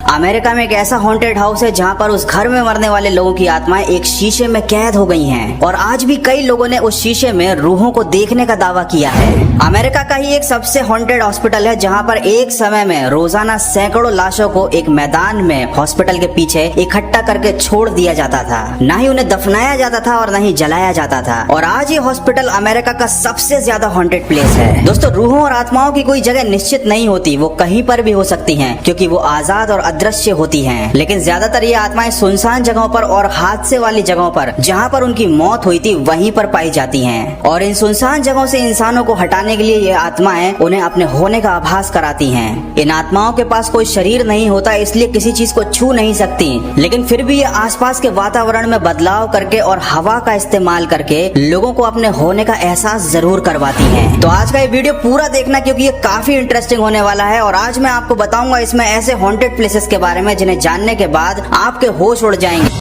America में एक ऐसा हॉन्टेड हाउस है जहाँ पर उस घर में मरने वाले लोगों की आत्माएं एक शीशे में कैद हो गई हैं और आज भी कई लोगों ने उस शीशे में रूहों को देखने का दावा किया है। अमेरिका का ही एक सबसे हॉन्टेड हॉस्पिटल है जहाँ पर एक समय में रोजाना सैकड़ों लाशों को एक मैदान में हॉस्पिटल के पीछे इकट्ठा करके छोड़ दिया जाता था। न ही उन्हें दफनाया जाता था और न ही जलाया जाता था और आज ये हॉस्पिटल अमेरिका का सबसे ज्यादा हॉन्टेड प्लेस है। दोस्तों, रूहों और आत्माओं की कोई जगह निश्चित नहीं होती, वो कहीं पर भी हो सकती हैं क्योंकि वो आजाद और अदृश्य होती हैं। लेकिन ज्यादातर ये आत्माएं सुनसान जगहों पर और हादसे वाली जगहों पर जहाँ पर उनकी मौत हुई थी वहीं पर पाई जाती हैं और इन सुनसान जगहों से इंसानों को हटाने के लिए ये आत्माएं उन्हें अपने होने का आभास कराती हैं। इन आत्माओं के पास कोई शरीर नहीं होता, इसलिए किसी चीज को छू नहीं सकती, लेकिन फिर भी ये आसपास के वातावरण में बदलाव करके और हवा का इस्तेमाल करके लोगों को अपने होने का एहसास जरूर करवाती हैं। तो आज का ये वीडियो पूरा देखना क्योंकि ये काफी इंटरेस्टिंग होने वाला है और आज मैं आपको बताऊंगा इसमें ऐसे हॉन्टेड प्लेसेस के बारे में जिन्हें जानने के बाद आपके होश उड़ जाएंगे।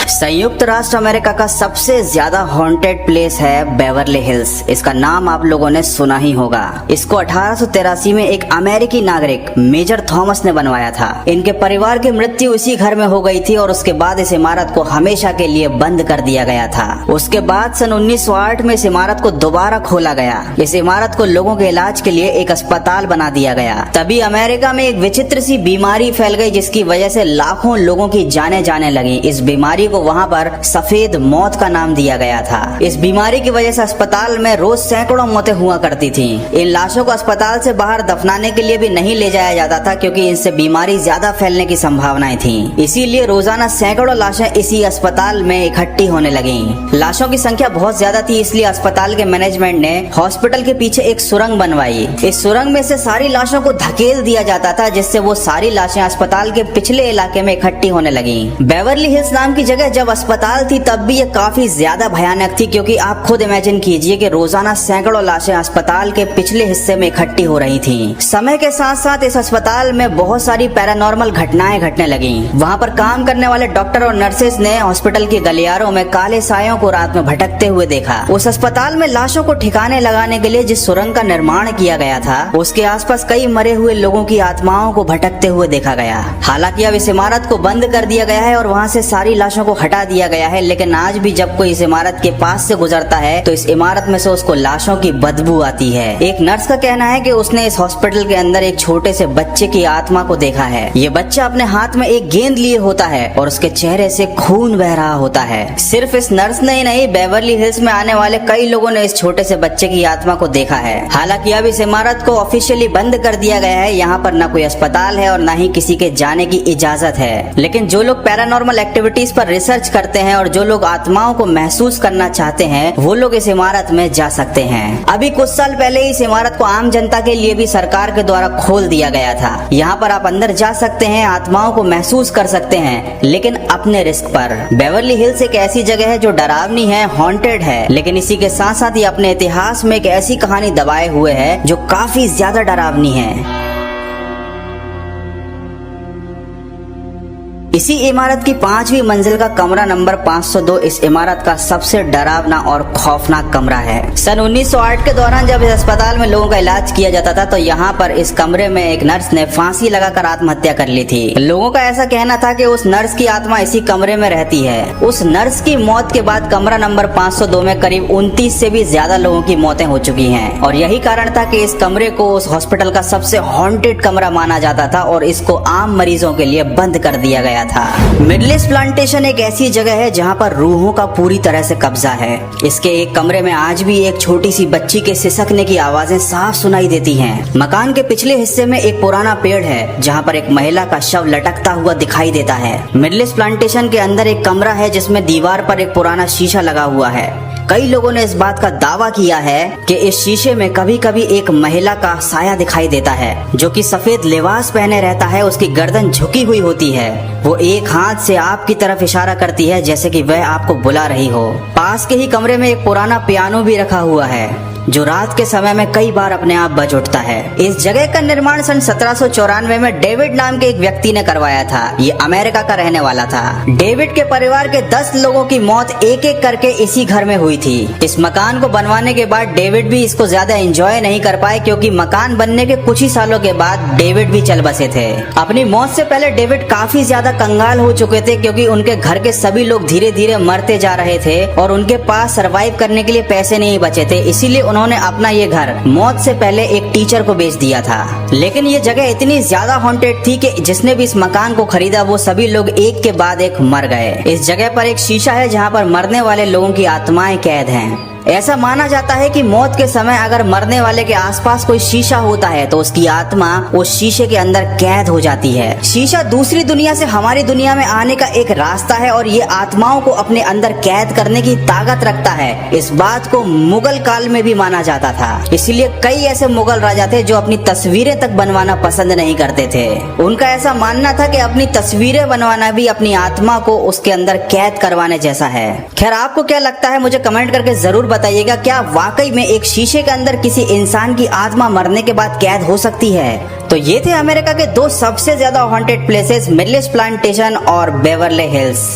संयुक्त राष्ट्र अमेरिका का सबसे ज्यादा हॉन्टेड प्लेस है बेवर्ली हिल्स। इसका नाम आप लोगों ने सुना ही होगा। इसको 1883 में एक अमेरिकी नागरिक मेजर थॉमस ने बनवाया था। इनके परिवार की मृत्यु इसी घर में हो गई थी और उसके बाद इस इमारत को हमेशा के लिए बंद कर दिया गया था। उसके बाद सन 1908 में इस इमारत को दोबारा खोला गया। इस इमारत को लोगों के इलाज के लिए एक अस्पताल बना दिया गया। तभी अमेरिका में एक विचित्र सी बीमारी फैल गई जिसकी वजह से लाखों लोगों की जानें जाने लगी। इस बीमारी को वहाँ पर सफेद मौत का नाम दिया गया था। इस बीमारी की वजह से अस्पताल में रोज सैकड़ों मौतें हुआ करती थीं। इन लाशों को अस्पताल से बाहर दफनाने के लिए भी नहीं ले जाया जाता था क्योंकि इनसे बीमारी ज्यादा फैलने की संभावनाएं थीं। इसीलिए रोजाना सैकड़ों लाशें इसी अस्पताल में इकट्ठी होने लगीं। लाशों की संख्या बहुत ज्यादा थी, इसलिए अस्पताल के मैनेजमेंट ने हॉस्पिटल के पीछे एक सुरंग बनवाई। इस सुरंग में से सारी लाशों को धकेल दिया जाता था जिससे वो सारी लाशें अस्पताल के पिछले इलाके में इकट्ठी होने लगी। बेवर्ली हिल्स नाम की जगह जब अस्पताल थी तब भी ये काफी ज्यादा भयानक थी क्योंकि आप खुद इमेजिन कीजिए कि रोजाना सैकड़ों लाशें अस्पताल के पिछले हिस्से में इकट्ठी हो रही थीं। समय के साथ साथ इस अस्पताल में बहुत सारी पैरानॉर्मल घटनाएं घटने लगीं। वहाँ पर काम करने वाले डॉक्टर और नर्सेस ने हॉस्पिटल के गलियारों में काले सायों को रात में भटकते हुए देखा। उस अस्पताल में लाशों को ठिकाने लगाने के लिए जिस सुरंग का निर्माण किया गया था उसके आसपास कई मरे हुए लोगों की आत्माओं को भटकते हुए देखा गया। हालांकि अब इस इमारत को बंद कर दिया गया है और वहाँ से सारी लाशों को हटा दिया गया है, लेकिन आज भी जब कोई इस इमारत के पास से गुजरता है तो इस इमारत में से उसको लाशों की बदबू आती है। एक नर्स का कहना है कि उसने इस हॉस्पिटल के अंदर एक छोटे से बच्चे की आत्मा को देखा है। ये बच्चा अपने हाथ में एक गेंद लिए होता है और उसके चेहरे से खून बह रहा होता है। सिर्फ इस नर्स ने ही नहीं, बेवर्ली हिल्स में आने वाले कई लोगों ने इस छोटे से बच्चे की आत्मा को देखा है। हालांकि अब इस इमारत को ऑफिशियली बंद कर दिया गया है। यहाँ पर न कोई अस्पताल है और न ही किसी के जाने की इजाजत है, लेकिन जो लोग पैरानॉर्मल एक्टिविटीज पर रिसर्च करते हैं और जो लोग आत्माओं को महसूस करना चाहते हैं वो लोग इस इमारत में जा सकते हैं। अभी कुछ साल पहले इस इमारत को आम जनता के लिए भी सरकार के द्वारा खोल दिया गया था। यहाँ पर आप अंदर जा सकते हैं, आत्माओं को महसूस कर सकते हैं, लेकिन अपने रिस्क पर। बेवर्ली हिल्स एक ऐसी जगह है जो डरावनी है, हॉन्टेड है, लेकिन इसी के साथ साथ ये अपने इतिहास में एक ऐसी कहानी दबाए हुए है जो काफी ज्यादा डरावनी है। इसी इमारत की 5वीं मंजिल का कमरा नंबर 502 इस इमारत का सबसे डरावना और खौफनाक कमरा है। सन 1908 के दौरान जब इस अस्पताल में लोगों का इलाज किया जाता था तो यहाँ पर इस कमरे में एक नर्स ने फांसी लगाकर आत्महत्या कर ली थी। लोगों का ऐसा कहना था कि उस नर्स की आत्मा इसी कमरे में रहती है। उस नर्स की मौत के बाद कमरा नंबर 502 में करीब 29 से भी ज्यादा लोगों की मौतें हो चुकी हैं और यही कारण था कि इस कमरे को उस हॉस्पिटल का सबसे हॉन्टेड कमरा माना जाता था और इसको आम मरीजों के लिए बंद कर दिया गया था। मिडलिस्ट प्लांटेशन एक ऐसी जगह है जहाँ पर रूहों का पूरी तरह से कब्जा है। इसके एक कमरे में आज भी एक छोटी सी बच्ची के सिसकने की आवाजें साफ सुनाई देती हैं। मकान के पिछले हिस्से में एक पुराना पेड़ है जहाँ पर एक महिला का शव लटकता हुआ दिखाई देता है। मिडलिस्ट प्लांटेशन के अंदर एक कमरा है जिसमें दीवार पर एक पुराना शीशा लगा हुआ है। कई लोगों ने इस बात का दावा किया है कि इस शीशे में कभी कभी एक महिला का साया दिखाई देता है जो कि सफेद लिबास पहने रहता है। उसकी गर्दन झुकी हुई होती है। वो एक हाथ से आपकी तरफ इशारा करती है जैसे कि वह आपको बुला रही हो। पास के ही कमरे में एक पुराना पियानो भी रखा हुआ है। जो रात के समय में कई बार अपने आप बज उठता है। इस जगह का निर्माण सन 1794 में डेविड नाम के एक व्यक्ति ने करवाया था। ये अमेरिका का रहने वाला था। डेविड के परिवार के 10 लोगों की मौत एक एक करके इसी घर में हुई थी। इस मकान को बनवाने के बाद डेविड भी इसको ज्यादा एंजॉय नहीं कर पाए, क्योंकि मकान बनने के कुछ ही सालों के बाद डेविड भी चल बसे थे। अपनी मौत से पहले डेविड काफी ज्यादा कंगाल हो चुके थे, क्योंकि उनके घर के सभी लोग धीरे धीरे मरते जा रहे थे और उनके पास सरवाइव करने के लिए पैसे नहीं बचे थे। इसीलिए उन्होंने अपना ये घर मौत से पहले एक टीचर को बेच दिया था। लेकिन ये जगह इतनी ज्यादा हॉन्टेड थी कि जिसने भी इस मकान को खरीदा वो सभी लोग एक के बाद एक मर गए। इस जगह पर एक शीशा है जहाँ पर मरने वाले लोगों की आत्माएं कैद हैं। ऐसा माना जाता है कि मौत के समय अगर मरने वाले के आसपास कोई शीशा होता है तो उसकी आत्मा उस शीशे के अंदर कैद हो जाती है। शीशा दूसरी दुनिया से हमारी दुनिया में आने का एक रास्ता है और ये आत्माओं को अपने अंदर कैद करने की ताकत रखता है। इस बात को मुगल काल में भी माना जाता था। इसीलिए कई ऐसे मुगल राजा थे जो अपनी तस्वीरें तक बनवाना पसंद नहीं करते थे। उनका ऐसा मानना था कि अपनी तस्वीरें बनवाना भी अपनी आत्मा को उसके अंदर कैद करवाने जैसा है। खैर, आपको क्या लगता है मुझे कमेंट करके जरूर बताइएगा। क्या वाकई में एक शीशे के अंदर किसी इंसान की आत्मा मरने के बाद कैद हो सकती है? तो ये थे अमेरिका के 2 सबसे ज्यादा हॉन्टेड प्लेसेस, मिडलेस प्लांटेशन और बेवर्ले हिल्स।